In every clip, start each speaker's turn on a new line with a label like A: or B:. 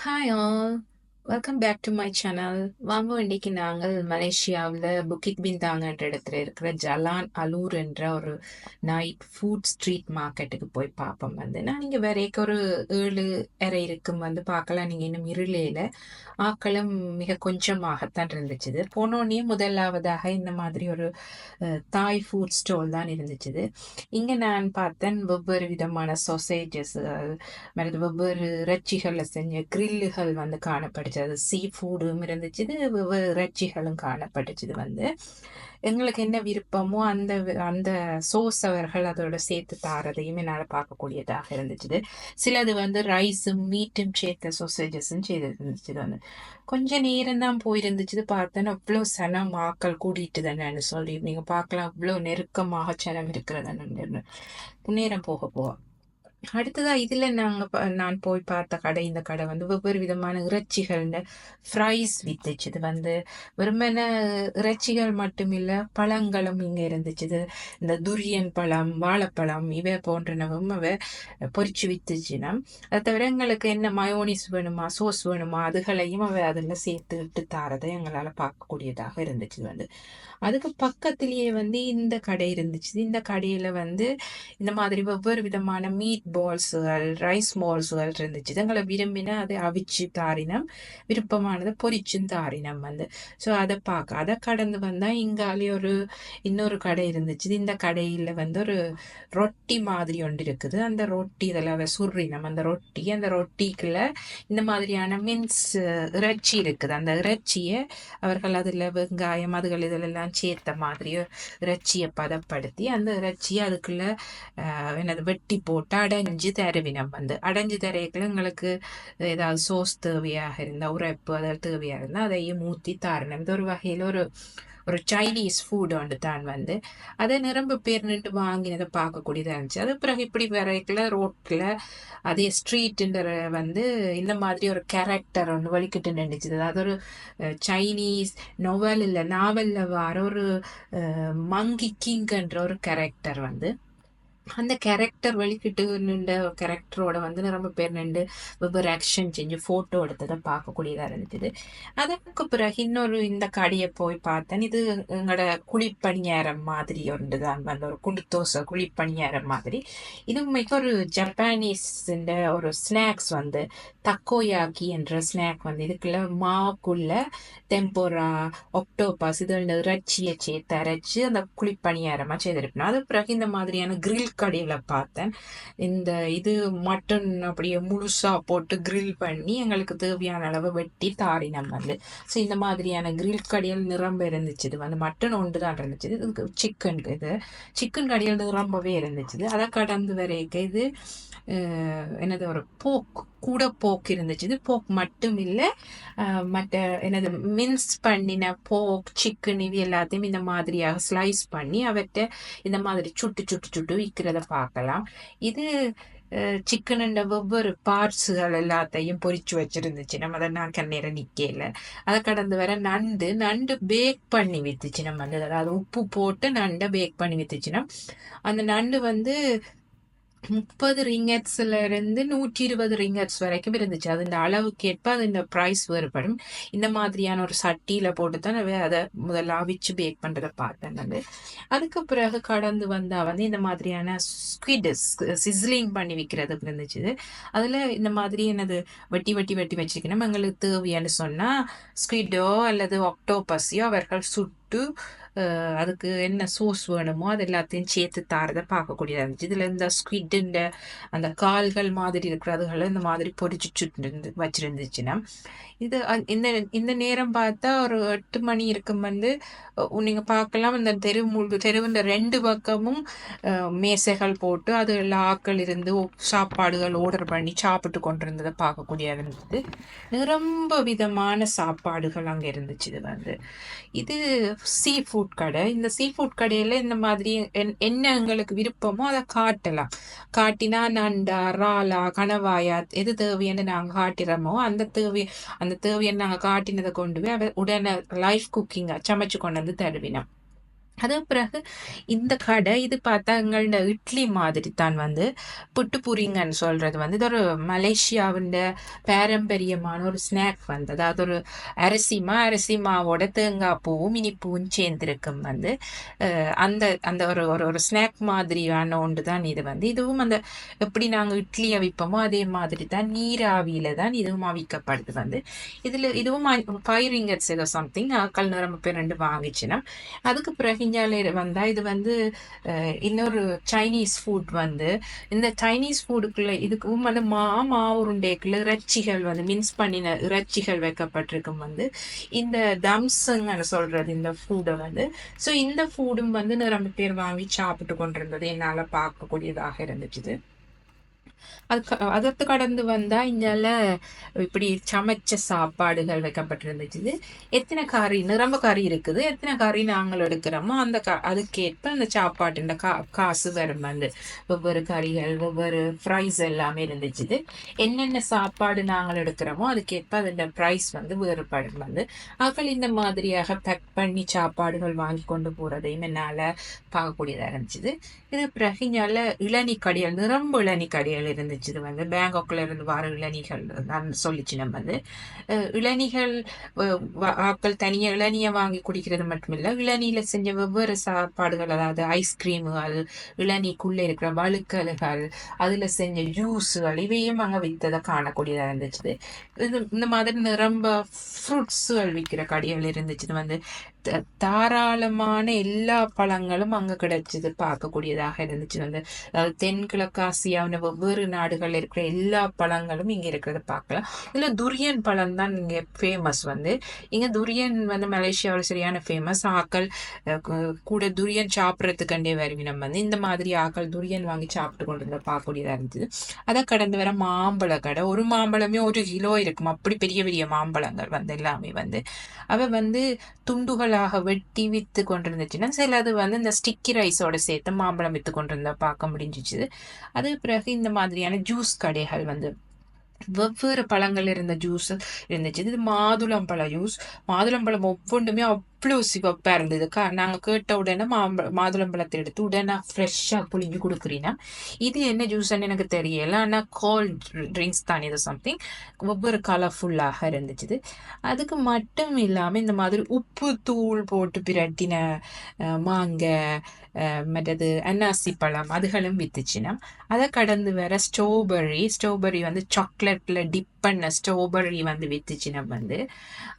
A: Hi all, welcome back to my channel. வாங்க, இன்னைக்கு நாங்கள் மலேசியாவில் புக்கிட் பிந்தாங்கன்ற இடத்துல இருக்கிற ஜலான் அலூர் என்ற ஒரு நைட் ஃபுட் ஸ்ட்ரீட் மார்க்கெட்டுக்கு போய் பார்ப்போம். நான் நீங்கள் வரைக்கும் ஒரு 7:30 இருக்கும் பார்க்கலாம். நீங்கள் இன்னும் இருளையில் ஆக்களும் மிக கொஞ்சமாகத்தான் இருந்துச்சு. போனோடனே முதலாவதாக இந்த மாதிரி ஒரு தாய் ஃபுட் ஸ்டால் தான் இருந்துச்சு. இங்கே நான் பார்த்தேன் வெவ்வேறு விதமான சொசேஜஸ், மற்றது வெவ்வேறு இறைச்சிகளில் செஞ்ச கிரில்லுகள் காணப்பட்டுச்சு. சீ ஃபுட்டும் இருந்துச்சு, வெவ்வேறு இறைச்சிகளும் காணப்பட்டுச்சு. எங்களுக்கு என்ன விருப்பமோ அந்த அந்த சோஸ் அவர்கள் அதோட சேர்த்து தாரதையும் என்னால் பார்க்கக்கூடியதாக இருந்துச்சு. சிலது ரைஸும் மீட்டும் சேர்த்த சொசேஜஸும் செய்து இருந்துச்சு. கொஞ்ச நேரம் தான் போயிருந்துச்சு. பார்த்தேன் அவ்வளோ சனம் ஆக்கள் கூட்டிட்டு தானேன்னு சொல்லி நீங்கள் பார்க்கலாம், அவ்வளோ நெருக்கமாக சனம் இருக்கிறதானு நேரம் போக போக. அடுத்ததா இதுல நான் போய் பார்த்த கடை, இந்த கடை வெவ்வேறு விதமான இறைச்சிகள் ஃப்ரைஸ் வித்துச்சு. வெறுமன இறைச்சிகள் மட்டும் இல்ல, பழங்களும் இங்க இருந்துச்சு. இந்த துரியன் பழம், வாழைப்பழம் இவை போன்றனவும் அவை பொறிச்சு வித்துச்சுன்னா, அதை தவிர எங்களுக்கு என்ன மயோனிஸ் வேணுமா, சோஸ் வேணுமா, அதுகளையும் அவை அதில் சேர்த்து விட்டு தாரதை எங்களால் பார்க்கக்கூடியதாக இருந்துச்சு. அதுக்கு பக்கத்திலேயே இந்த கடை இருந்துச்சு. இந்த கடையில இந்த மாதிரி வெவ்வேறு விதமான மீட் பால்ஸுகள், ரைஸ் பால்ஸுகள் இருந்துச்சு. எங்களை விரும்பினா அதை அவிச்சு தாரினம், விருப்பமானதை பொரிச்சும் தாரினம். ஸோ அதை பார்க்க அதை கடந்து வந்தால் இங்காலே இன்னொரு கடை இருந்துச்சு. இந்த கடையில் ஒரு ரொட்டி மாதிரி ஒன்று இருக்குது. அந்த ரொட்டி இதில் சுர்ரினம், அந்த ரொட்டிக்குள்ள இந்த மாதிரியான மீன்ஸ் இறைச்சி இருக்குது. அந்த இறைச்சியை அவர்கள் அதில் வெங்காயம் அதுகள் இதெல்லாம் சேர்த்த மாதிரி இறைச்சியை பதப்படுத்தி அந்த இறைச்சியை அதுக்குள்ள என்னது வெட்டி போட்டு அடைஞ்சு தருவினம். அடைஞ்சு தரைக்குள்ள எங்களுக்கு ஏதாவது சோஸ் தேவையாக இருந்தால், உரைப்பு அதாவது தேவையாக இருந்தால் அதையும் ஊற்றி தாரணம். இது ஒரு வகையில் ஒரு சைனீஸ் ஃபுட் தான் அதை நிரம்ப பேர் நின்று வாங்கினதை பார்க்கக்கூடியதாக இருந்துச்சு. அது பிறகு இப்படி வரைக்குள்ள ரோட்டில் அதே ஸ்ட்ரீட்டுன்ற இந்த மாதிரி ஒரு கேரக்டர் ஒன்று வலிக்கிட்டு நின்றுச்சு. அதாவது ஒரு சைனீஸ் நொவல் இல்லை நாவலில் வர ஒரு மங்கி கிங்ன்ற ஒரு கேரக்டர் அந்த கேரக்டர் வெளிக்கிட்டு நின்ற கேரக்டரோட ரொம்ப பேர் நின்று வெவ்வேறு ஆக்ஷன் செஞ்சு ஃபோட்டோ எடுத்ததை பார்க்கக்கூடியதாக இருந்துச்சு. அதற்கு பிறகு இன்னொரு இந்த கடையை போய் பார்த்தேன். இது எங்களோட குழிப்பணியாரம் மாதிரி ஒன்று தான், ஒரு குண்டுத்தோசை குழிப்பணியாரம் மாதிரி. இது மிக ஒரு ஜப்பானீஸ் ஒரு ஸ்நாக்ஸ் தக்கோயாக்கி என்ற ஸ்நாக் இதுக்குள்ள மாவுக்குள்ள டெம்போரா, ஒக்டோபாஸ் இது இறைச்சியை சேர்த்து அரைச்சு அந்த குழிப்பணியாரமாக செய்திருக்கணும். அது பிறகு இந்த மாதிரியான கிரில் கடையில் பார்த்தேன். இது மட்டன் அப்படியே முழுசா போட்டு கிரில் பண்ணி எங்களுக்கு தேவையான அளவு வெட்டி தாரினம். ஸோ இந்த மாதிரியான கிரில் கடையில் நிரம்ப இருந்துச்சு. இது மட்டன் ஒன்று தான் இருந்துச்சு. இதுக்கு சிக்கன் கடையில் நிரம்பவே இருந்துச்சு. அதை கடந்து வரைக்கும் இது என்னது ஒரு போக் இருந்துச்சு. இது போக் மட்டும் இல்லை, மற்ற என்னது மின்ஸ் பண்ணின போக், சிக்கன் இவை எல்லாத்தையும் இந்த மாதிரியாக ஸ்லைஸ் பண்ணி அவற்றை இந்த மாதிரி சுட்டு விற்கிறத பார்க்கலாம். இது சிக்கன் வெவ்வேறு பார்ட்ஸுகள் எல்லாத்தையும் பொறிச்சு வச்சிருந்துச்சு. நம்ம அதை நான் கண்ணீரை நிக்கல. அதை கடந்து வர நண்டு பேக் பண்ணி வித்துச்சு. நம்ம அதாவது உப்பு போட்டு நண்டை பேக் பண்ணி வித்துச்சுன்னா அந்த நண்டு 30 ரிங்கட்ஸ்ல இருந்து 120 ரிங்கட்ஸ் வரைக்கும் இருந்துச்சு. அது இந்த அளவுக்கு ஏற்ப அது இந்த ப்ரைஸ் வேறுபடும். இந்த மாதிரியான ஒரு சட்டியில போட்டு தான் அதை முதல்ல அவிச்சு பேக் பண்றதை பார்த்தேன். அதுக்கு பிறகு கடந்து வந்தா இந்த மாதிரியான ஸ்குவிட் சிஸ்லிங் பண்ணி விற்கிறதுக்கு இருந்துச்சு. அதுல இந்த மாதிரி என்னது வெட்டி வெட்டி வெட்டி வச்சிருக்கணும். எங்களுக்கு தேவையானு சொன்னா ஸ்குவிடோ அல்லது ஆக்டோபஸையோ அவர்கள் சுட்டு அதுக்கு என்ன சோஸ் வேணுமோ அது எல்லாத்தையும் சேர்த்து தாரதை பார்க்கக்கூடியதாக இருந்துச்சு. இதுல இந்த ஸ்குவிட் அந்த கால்கள் மாதிரி இருக்கிறதுகளை இந்த மாதிரி பொறிச்சு சுட்டு வச்சிருந்துச்சுன்னா இது இந்த நேரம் பார்த்தா ஒரு 8 மணி இருக்கும். நீங்க பார்க்கலாம், இந்த தெருவின் 2 பக்கமும் மேசைகள் போட்டு அது எல்லா ஆக்கள் இருந்து சாப்பாடுகள் ஆர்டர் பண்ணி சாப்பிட்டு கொண்டிருந்ததை பார்க்கக்கூடியதாக இருந்தது. ரொம்ப விதமான சாப்பாடுகள் அங்கே இருந்துச்சு. இது சீ ஃபுட் கடை. இந்த சீ ஃபுட் கடையில இந்த மாதிரி என்ன எங்களுக்கு விருப்பமோ அதை காட்டினா நண்டா, ராலா, கணவாயா எது தேவைன்னு நாங்கள் காட்டுறோமோ அந்த தேவையை நாங்கள் காட்டினதை கொண்டு போய் உடனே லைஃப் குக்கிங்கா சமைச்சு கொண்டு தருவினோம். அதன் பிறகு இந்த கடை இது பார்த்தா எங்களோட இட்லி மாதிரி தான் வந்து புட்டுபுரிங்கன்னு சொல்றது வந்து இது ஒரு மலேசியாவின் பாரம்பரியமான ஒரு ஸ்நாக் வந்து அதாவது ஒரு அரிசி மாவோட தேங்காய் பூவும் இனிப்பூவும் சேர்ந்திருக்கும் வந்து அந்த அந்த ஒரு ஒரு ஒரு ஸ்நாக் மாதிரியான ஒன்று தான் இது வந்து இதுவும் அந்த எப்படி நாங்கள் இட்லி அவிப்போமோ அதே மாதிரி தான் நீராவியில தான் இதுவும் அவிக்கப்படுது வந்து இதுவும் 5 ringgits ஏதோ சம்திங் ஆக்கள் நிரம்ப பேர் ரெண்டு வாங்கிச்சுன்னா அதுக்கு பிறகு இந்தியாவில வந்தா இது வந்து இன்னொரு சைனீஸ் ஃபுட் வந்து இந்த சைனீஸ் ஃபுட்டுக்குள்ள இதுக்கும் வந்து மாவுருண்டைக்குள்ள இறைச்சிகள் வந்து மின்ஸ் பண்ணின இறைச்சிகள் வைக்கப்பட்டிருக்கும் வந்து இந்த தம்ஸுங்கன்னு சொல்றது இந்த ஃபுட்டை வந்து ஸோ இந்த ஃபுடும் வந்து நிரம்ப பேர் வாங்கி சாப்பிட்டு கொண்டிருந்தது என்னால் பார்க்கக்கூடியதாக இருந்துச்சு அதற்கு கடந்து வந்தா இங்கால இப்படி சமைச்ச சாப்பாடுகள் வைக்கப்பட்டிருந்துச்சு எத்தனை கறி நிரம்ப கறி இருக்குது எத்தனை கறி நாங்கள் எடுக்கிறோமோ அந்த அதுக்கேற்ப அந்த சாப்பாட்டு காசு வரும் வந்து ஒவ்வொரு கறிகள் ஒவ்வொரு ஃப்ரைஸ் எல்லாமே இருந்துச்சு என்னென்ன சாப்பாடு நாங்கள் எடுக்கிறோமோ அதுக்கேற்ப அதோட ப்ரைஸ் வந்து வேறுபடும் வந்து அவர்கள் இந்த மாதிரியாக பேக் பண்ணி சாப்பாடுகள் வாங்கி கொண்டு போறதையும் என்னால பார்க்கக்கூடியதாக இருந்துச்சு இது பிறகு இங்கால இளநீ கடைகள் நிரம்ப இளநீ கடைகள் இருந்துச்சு இது வந்து பேங்காக்ல இருந்து வர இளநிகள் நான் சொல்லிச்சு நம்ம வந்து இளநிகள் ஆக்கள் தனியா இளநியை வாங்கி குடிக்கிறது மட்டுமில்ல இளநியில செஞ்ச வெவ்வேறு சாப்பாடுகள் அதாவது ஐஸ்கிரீமுகள் இளநிக்குள்ள இருக்கிற வழுக்கல்கள் அதுல செஞ்ச ஜூஸுகள் இவையும் அங்க வித்ததை காணக்கூடியதா இருந்துச்சு இது இந்த மாதிரி நிரம்ப ஃப்ரூட்ஸுகள் விற்கிற கடைகள் இருந்துச்சு வந்து தாராளமான எல்லா பழங்களும் அங்க கிடைச்சது பார்க்கக்கூடியதாக இருந்துச்சு வந்து அதாவது தென்கிழக்காசியாவின வெவ்வேறு நாடுகள் இருக்கிற எல்லா பழங்களும் இங்க இருக்கிறத பார்க்கலாம் இதுல துரியன் பழம் தான் இங்க ஃபேமஸ் வந்து இங்க துரியன் வந்து மலேசியாவில் சரியான ஃபேமஸ் ஆக்கள் கூட துரியன் சாப்பிட்றதுக்கண்டே வருவினம் வந்து இந்த மாதிரி ஆக்கள் துரியன் வாங்கி சாப்பிட்டு கொண்டு இருந்த பார்க்கக்கூடியதா இருந்துச்சு அதை கடந்து வர மாம்பழ கடை ஒரு மாம்பழமே 1 கிலோ இருக்கும் அப்படி பெரிய பெரிய மாம்பழங்கள் வந்து எல்லாமே வந்து அவ வந்து துண்டுகளாக வெட்டி வித்து கொண்டிருந்துச்சுன்னா சிலது வந்து இந்த ஸ்டிக்கி ரைஸோட சேர்த்து மாம்பழம் வித்து கொண்டிருந்தா பார்க்க முடிஞ்சிச்சு அது பிறகு இந்த மாதிரியான ஜூஸ் கடைகள் வந்து வெவ்வேறு பழங்கள் இருந்த ஜூஸ் இருந்துச்சு இது மாதுளம்பழ ஜூஸ் மாதுளம்பழம் ஒவ்வொன்றுமே அவ்வளோ சிவப்பா இருந்தது நாங்க கேட்ட உடனே மாதுளம்பழத்தை எடுத்து உடனே ஃப்ரெஷ்ஷா புளிஞ்சு கொடுக்குறீங்கன்னா இது என்ன ஜூஸ்ன்னு எனக்கு தெரியல ஆனா கோல்ட் ட்ரிங்க்ஸ் தான் இது சம்திங் ஒவ்வொரு கலர்ஃபுல்லாக இருந்துச்சு அதுக்கு மட்டும் இல்லாம இந்த மாதிரி உப்பு தூள் போட்டு பிரட்டின மாங்காய் மற்றது அன்னாசி பழம் அதுகளும் வித்துச்சுன்னா அதை கடந்து வேற ஸ்ட்ராபெரி வந்து சாக்லேட்ல டிப் பண்ண ஸ்ட்ராபெரி வந்து வித்துச்சுன்னா வந்து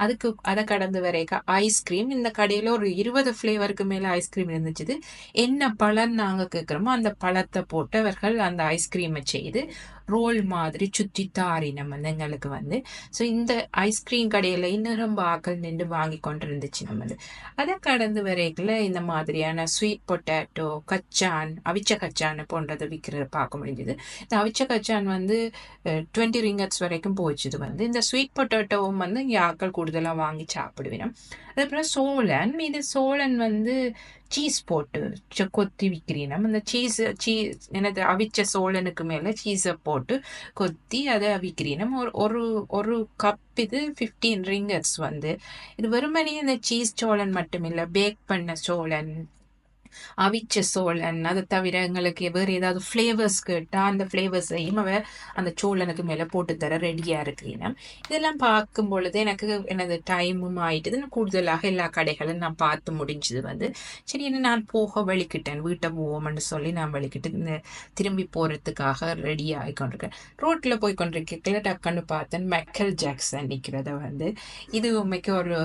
A: அதுக்கு அதை கடந்து வரைக்க ஐஸ்கிரீம் இந்த கடையில ஒரு 20 ஃபிளேவருக்கு மேல ஐஸ்கிரீம் இருந்துச்சு என்ன பழம் நாங்க கேட்கிறோமோ அந்த பழத்தை போட்டு அவர்கள் அந்த ஐஸ்கிரீமை செய்து ரோல் மாதிரி சுற்றி தாரினம் வந்து எங்களுக்கு வந்து ஸோ இந்த ஐஸ்கிரீம் கடையில இன்னும் ஆக்கள் நின்று வாங்கி கொண்டு இருந்துச்சு நம்ம வந்து அதை கடந்து வரைக்குள்ள இந்த மாதிரியான ஸ்வீட் பொட்டேட்டோ கச்சான் அவிச்ச கச்சான் போன்றதை விற்கிறத பார்க்க முடிஞ்சது இந்த அவிச்ச கச்சான் வந்து 20 ringgits வரைக்கும் போச்சுது வந்து இந்த ஸ்வீட் பொட்டேட்டோவும் வந்து இங்கே ஆக்கள் கூடுதலாக வாங்கி சாப்பிடுவேன் அதுக்கப்புறம் சோளன் வந்து சீஸ் போட்டு கொத்தி விற்கிறீங்க அந்த என்னது அவிச்ச சோழனுக்கு மேல சீஸை போட்டு கொத்தி அதை விற்கிறீங்க ஒரு ஒரு கப் இது 15 ringgits வந்து இது வெறுமனே இந்த சீஸ் சோழன் மட்டும் இல்ல பேக் பண்ண சோழன் அவிச்ச சோழன் அதை தவிர எங்களுக்கு வேறு ஏதாவது ஃப்ளேவர்ஸ் கேட்டா அந்த ஃப்ளேவர்ஸையும் அவ அந்த சோழனுக்கு மேல போட்டு தர ரெடியா இருக்கிறீங்க இதெல்லாம் பார்க்கும் பொழுது எனக்கு எனது டைமும் ஆயிட்டுது கூடுதலாக எல்லா கடைகளும் நான் பார்த்து முடிஞ்சது வந்து சரி என்ன நான் போக வலிக்கிட்டேன் வீட்டை போவோம்னு சொல்லி நான் வலிக்கிட்டு திரும்பி போறதுக்காக ரெடி ஆகி கொண்டிருக்கேன் ரோட்ல போய் கொண்டிருக்கல டக்குன்னு பார்த்தேன் மைக்கேல் ஜாக்சன் நிக்கிறத வந்து இது உண்மைக்கு ஒரு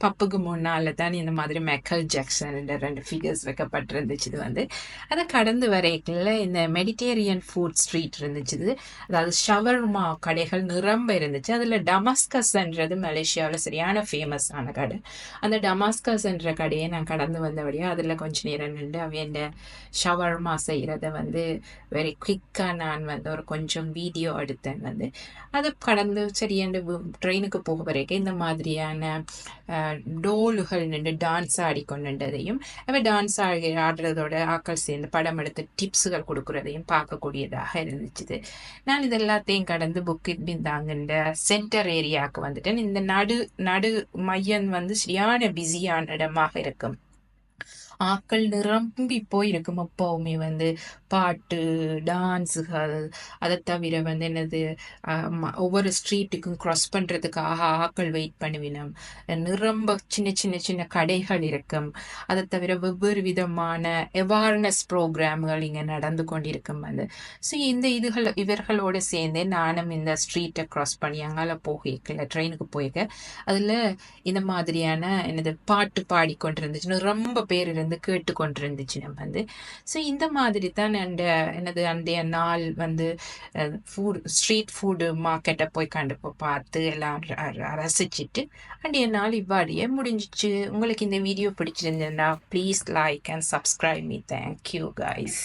A: பப்புக்கு முன்னால தான் இந்த மாதிரி மைக்கேல் ஜாக்சன் 2 ஃபிகர்ஸ் வைக்கப்பட்டிருந்துச்சு வந்து அதை கடந்து வரைக்குள்ள இந்த மெடிடேரியன் ஃபுட் ஸ்ட்ரீட் இருந்துச்சு அதாவது ஷவர்மா கடைகள் நிரம்ப இருந்துச்சு அதுல டமாஸ்கஸ்ன்றது மலேசியாவில் சரியான ஃபேமஸ் ஆன கடை அந்த டமாஸ்கஸ் என்ற கடையை நான் கடந்து வந்தபடியா அதுல கொஞ்ச நேரம் நின்று அவையண்ட ஷவர்மா செய்யறத வந்து வெரி குவிக்கா நான் வந்து ஒரு கொஞ்சம் வீடியோ எடுத்தேன் வந்து அதை கடந்து சரி ட்ரெயினுக்கு போக வரைக்கும் இந்த மாதிரியான டோலுகள் நின்று டான்ஸ் ஆடிக்கொண்டதையும் அவ டான்ஸ் ஆடுறதோட ஆக்கள் சேர்ந்து படம் எடுத்து டிப்ஸுகள் கொடுக்கறதையும் பார்க்கக்கூடியதாக இருந்துச்சு நான் இது எல்லாத்தையும் கடந்து புக்கிட் பிந்தாங்கின்ற சென்டர் ஏரியாவுக்கு வந்துட்டேன் இந்த நடு மையம் வந்து சரியான பிஸியான இடமாக இருக்கும் ஆக்கள் நிரம்பி போயிருக்கும் எப்பவுமே வந்து பாட்டு, டான்ஸுகள், அதைத் தவிர வந்து என்னது ஒவ்வொரு ஸ்ட்ரீட்டுக்கும் கிராஸ் பண்றதுக்காக ஆக்கள் வெயிட் பண்ணுவினம். நிரம்ப சின்ன சின்ன சின்ன கடைகள் இருக்கும். அதைத் தவிர வெவ்வேறு விதமான அவேர்னஸ் ப்ரோக்ராம்கள் இங்க நடந்து கொண்டிருக்கும் வந்து. ஸோ இந்த இவர்களோட சேர்ந்து நானும் இந்த ஸ்ட்ரீட்டை கிராஸ் பண்ணி அங்கால போகல ட்ரெயினுக்கு போயிருக்க அதுல இந்த மாதிரியான என்னது பாட்டு பாடிக்கொண்டிருந்துச்சு ரொம்ப பேர் இருந்து கேட்டுக்கொண்டிருந்துச்சு நம்ம வந்து. ஸோ இந்த மாதிரி தான் என்னது அன்றைய நாள் வந்து ஸ்ட்ரீட் ஃபுட்டு மார்க்கெட்டை போய் பார்த்து எல்லாம் ரசிச்சுட்டு அன்றைய நாள் இவ்வாடியே முடிஞ்சிச்சு. உங்களுக்கு இந்த வீடியோ பிடிச்சிருந்தா please like and subscribe me. Thank you guys.